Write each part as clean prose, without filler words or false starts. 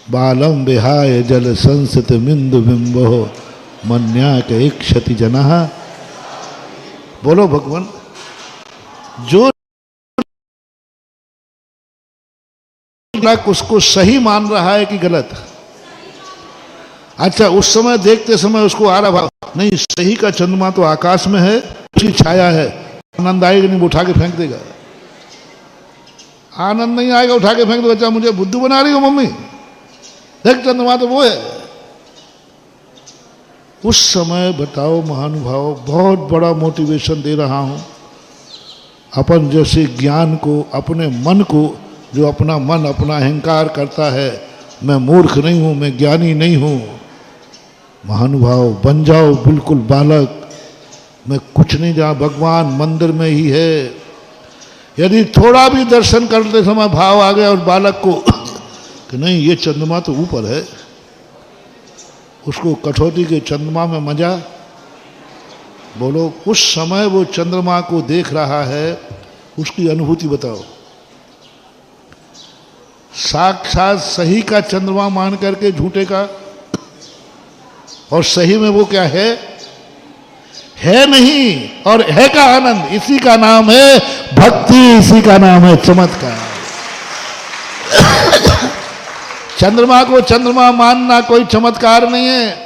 बालम विहाय जल संसित बिंदु बिंबो मन्या के क्षति जना। बोलो भगवान, जो उसको सही मान रहा है कि गलत। अच्छा, उस समय देखते समय उसको आ रहा नहीं, सही का चंद्रमा तो आकाश में है, उसकी छाया है, आनंद आएगा नहीं, उठा के फेंक देगा। आनंद नहीं आएगा, उठा के फेंक दो। बच्चा मुझे बुद्धू बना रही हो मम्मी, देख चंद्रमा तो वो है। उस समय बताओ महानुभाव, बहुत बड़ा मोटिवेशन दे रहा हूं अपन जैसे ज्ञान को, अपने मन को, जो अपना मन अपना अहंकार करता है, मैं मूर्ख नहीं हूं, मैं ज्ञानी नहीं हूं। महानुभाव बन जाओ बिल्कुल बालक, मैं कुछ नहीं जान, भगवान मंदिर में ही है। यदि थोड़ा भी दर्शन करते समय भाव आ गया और बालक को कि नहीं ये चंद्रमा तो ऊपर है, उसको कठौती के चंद्रमा में मजा। बोलो, उस समय वो चंद्रमा को देख रहा है, उसकी अनुभूति बताओ। साक्षात सही का चंद्रमा मान करके झूठे का, और सही में वो क्या है नहीं, और है का आनंद। इसी का नाम है भक्ति, इसी का नाम है चमत्कार। चंद्रमा को चंद्रमा मानना कोई चमत्कार नहीं है,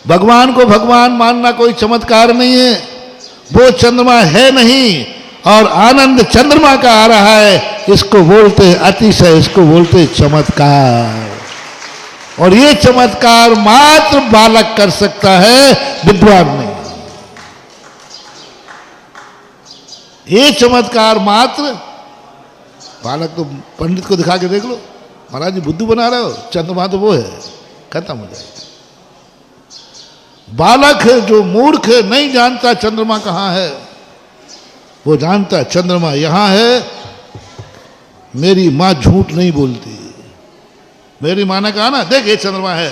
भगवान को भगवान मानना कोई चमत्कार नहीं है। वो चंद्रमा है नहीं और आनंद चंद्रमा का आ रहा है, इसको बोलते अतिशय, इसको बोलते चमत्कार। और ये चमत्कार मात्र बालक कर सकता है, विद्वान नहीं। ये चमत्कार मात्र बालक। तो पंडित को दिखा के देख लो, महाराज जी बुद्धू बना रहे हो, चंद्रमा तो वो है, खत्म हो जाएगा। बालक है जो मूर्ख है, नहीं जानता चंद्रमा कहाँ है, वो जानता चंद्रमा यहां है। मेरी मां झूठ नहीं बोलती, मेरी मां ने कहा ना देख ये चंद्रमा है,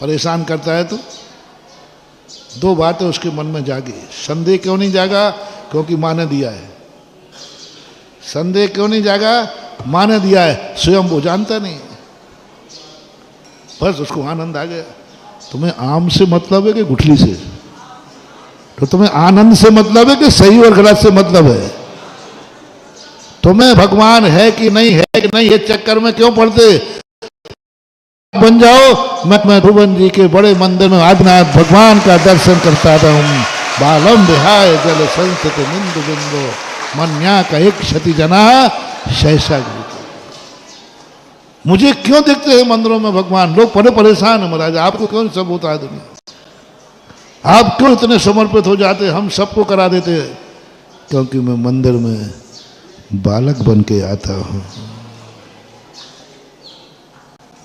परेशान करता है तो। दो बातें उसके मन में जागी। संदेह क्यों नहीं जागा? क्योंकि मां ने दिया है। संदेह क्यों नहीं जागा? मां ने दिया है, स्वयं वो जानता नहीं। बस उसको आनंद आ गया। तुम्हें आम से मतलब है कि गुठली से? तो तुम्हें आनंद से मतलब है कि सही और गलत से मतलब है? तुम्हें भगवान है कि नहीं है कि नहीं, ये चक्कर में क्यों पड़ते? बन जाओ। मैं भुवन जी के बड़े मंदिर में आदिनाथ भगवान का दर्शन करता था हूं। बालम विहाय जल संसित बिंदु बिंदु मन्या का एक क्षति जना शैसा। मुझे क्यों देखते हैं मंदिरों में भगवान? लोग बड़े परेशान है महाराज, आपको क्यों सब होता है दुनिया? आप क्यों इतने समर्पित हो जाते? हम सबको करा देते हैं। क्योंकि मैं मंदिर में बालक बन के आता हूं।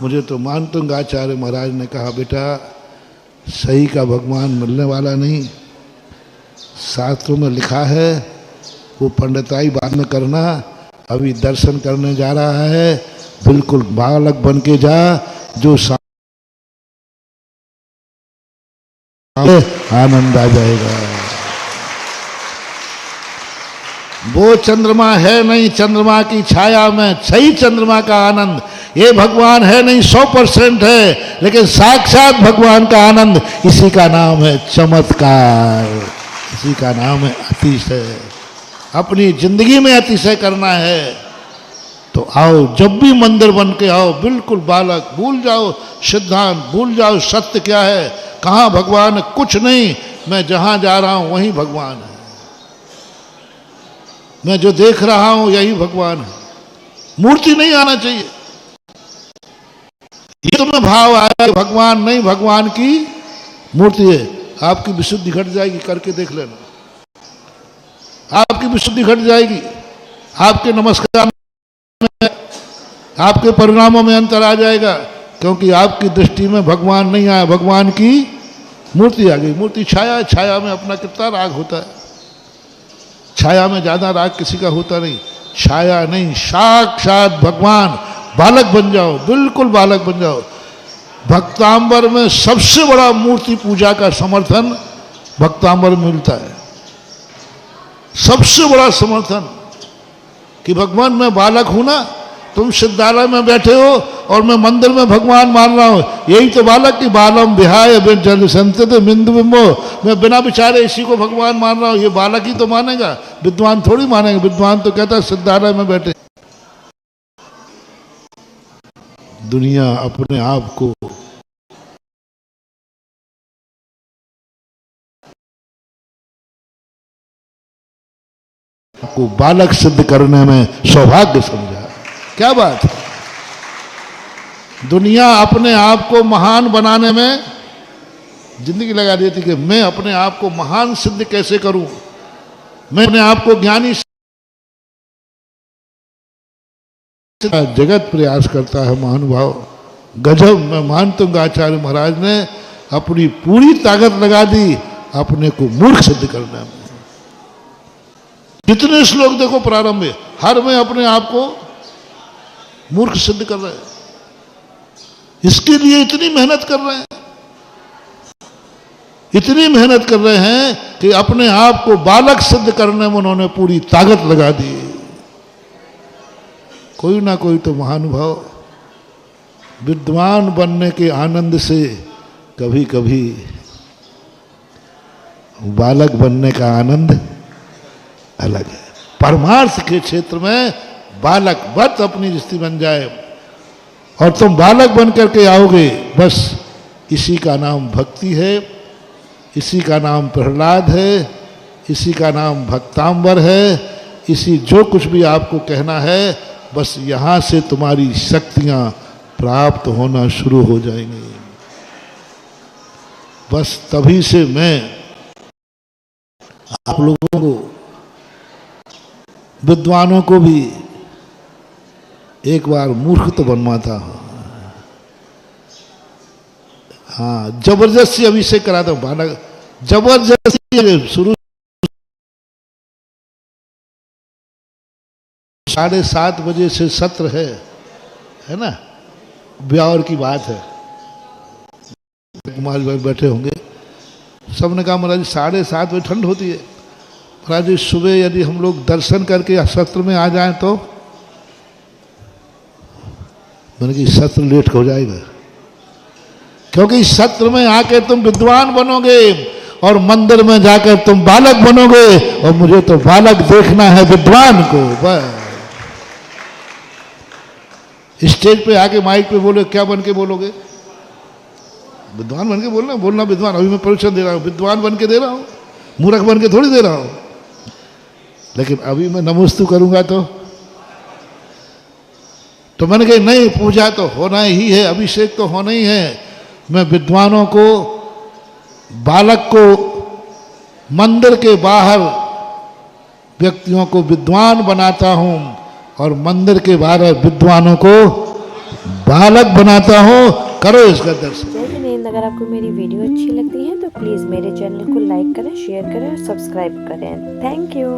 मुझे तो मानतुंग आचार्य महाराज ने कहा, बेटा सही का भगवान मिलने वाला नहीं, शास्त्रों में लिखा है, वो पंडिताई बाद में करना, अभी दर्शन करने जा रहा है, बिल्कुल बालक बन के जा, जो आनंद आ जाएगा। वो चंद्रमा है नहीं, चंद्रमा की छाया में सही चंद्रमा का आनंद। ये भगवान है नहीं, 100% है, लेकिन साक्षात भगवान का आनंद, इसी का नाम है चमत्कार, इसी का नाम है अतिशय। अपनी जिंदगी में अतिशय करना है तो आओ, जब भी मंदिर बन के आओ, बिल्कुल बालक, भूल जाओ सिद्धांत, भूल जाओ सत्य क्या है, कहाँ भगवान है, कुछ नहीं। मैं जहां जा रहा हूं वहीं भगवान है, मैं जो देख रहा हूं यही भगवान है। मूर्ति नहीं आना चाहिए। ये तुम्हें भाव आया कि भगवान नहीं, भगवान की मूर्ति है, आपकी विशुद्धि घट जाएगी। करके देख लेना, आपकी विशुद्धि घट जाएगी। आपके नमस्कार में, आपके परिणामों में अंतर आ जाएगा, क्योंकि आपकी दृष्टि में भगवान नहीं आया, भगवान की मूर्ति आ गई। मूर्ति छाया, छाया में अपना कितना राग होता है, छाया में ज्यादा राग किसी का होता नहीं। छाया नहीं, साक्षात भगवान। बालक बन जाओ, बिल्कुल बालक बन जाओ। भक्तांबर में सबसे बड़ा मूर्ति पूजा का समर्थन भक्तांबर में मिलता है। सबसे बड़ा समर्थन कि भगवान मैं बालक हूं ना, तुम सिद्धालय में बैठे हो और मैं मंदिर में भगवान मान रहा हूं। यही तो बालक की बालम विहाय जल संतत बिंदु बिंबो, मैं बिना विचारे इसी को भगवान मान रहा हूं। ये बालक ही तो मानेगा, विद्वान थोड़ी मानेगा। विद्वान तो कहता है सिद्धालय में बैठे। दुनिया अपने आप को बालक सिद्ध करने में सौभाग्य समझा। क्या बात है। दुनिया अपने आप को महान बनाने में जिंदगी लगा देती कि मैं अपने आप को महान सिद्ध कैसे करूं, मैं अपने आप को ज्ञानी। जगत प्रयास करता है महानुभाव। गजब। मैं मानता हूं आचार्य महाराज ने अपनी पूरी ताकत लगा दी अपने को मूर्ख सिद्ध करने में। कितने श्लोक देखो प्रारंभ में, हर में अपने आप को मूर्ख सिद्ध कर रहे हैं। इसके लिए इतनी मेहनत कर रहे हैं, इतनी मेहनत कर रहे हैं कि अपने आप को बालक सिद्ध करने में उन्होंने पूरी ताकत लगा दी। कोई ना कोई तो महानुभाव विद्वान बनने के आनंद से कभी कभी बालक बनने का आनंद अलग है। परमार्थ के क्षेत्र में बालक बस अपनी स्थिति बन जाए और तुम बालक बन करके आओगे, बस इसी का नाम भक्ति है, इसी का नाम प्रहलाद है, इसी का नाम भक्तांबर है। इसी जो कुछ भी आपको कहना है, बस यहाँ से तुम्हारी शक्तियाँ प्राप्त होना शुरू हो जाएंगी। बस तभी से मैं आप लोगों को, विद्वानों को भी एक बार मूर्ख तो बनवाता हूं। हाँ, जबरदस्ती अभिषेक कराता हूं। बालक जबरदस्ती शुरू 7:30 बजे से सत्र है ना। ब्यावर की बात है। कुमार भाई बैठे होंगे, सबने कहा महाराज 7:30 बजे ठंड होती है। महाराज जी सुबह यदि हम लोग दर्शन करके सत्र में आ जाएं तो मैंने कि सत्र लेट हो जाएगा, क्योंकि सत्र में आके तुम विद्वान बनोगे और मंदिर में जाकर तुम बालक बनोगे, और मुझे तो बालक देखना है विद्वान को। बस स्टेज पे आके माइक पे बोले, क्या बन के बोलोगे? विद्वान बन के बोलना, बोलना विद्वान। अभी मैं प्रवचन दे रहा हूँ, विद्वान बन के दे रहा हूँ, मूर्ख बन के थोड़ी दे रहा हूँ। लेकिन अभी मैं नमस्तु करूंगा तो मैंने कहा नहीं, पूजा तो होना ही है, अभिषेक तो होना ही है। मैं विद्वानों को, बालक को, मंदिर के बाहर व्यक्तियों को विद्वान बनाता हूं और मंदिर के बाहर विद्वानों को बालक बनाता हूं। करो इसका दर्शन। जय जिनेंद्र। अगर आपको मेरी वीडियो अच्छी लगती है तो प्लीज़ मेरे चैनल को लाइक करें, शेयर करें और सब्सक्राइब करें। Thank you.